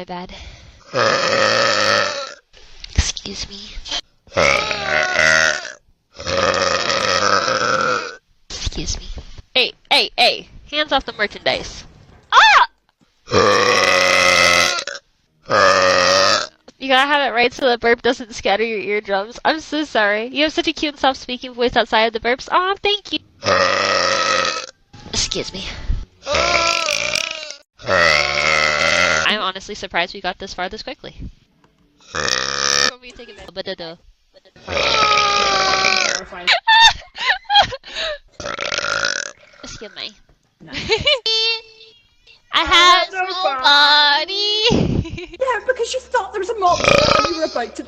bad. Excuse me. Excuse me. Hey, hey, hey! Hands off the merchandise. Ah! You gotta have it right so the burp doesn't scatter your eardrums. I'm so sorry. You have such a cute and soft-speaking voice outside of the burps. Aw, thank you. Excuse me. I'm honestly surprised we got this far this quickly. Want me to take a bit? Excuse me. I have nobody. Yeah, because you thought there was a monster and you were about to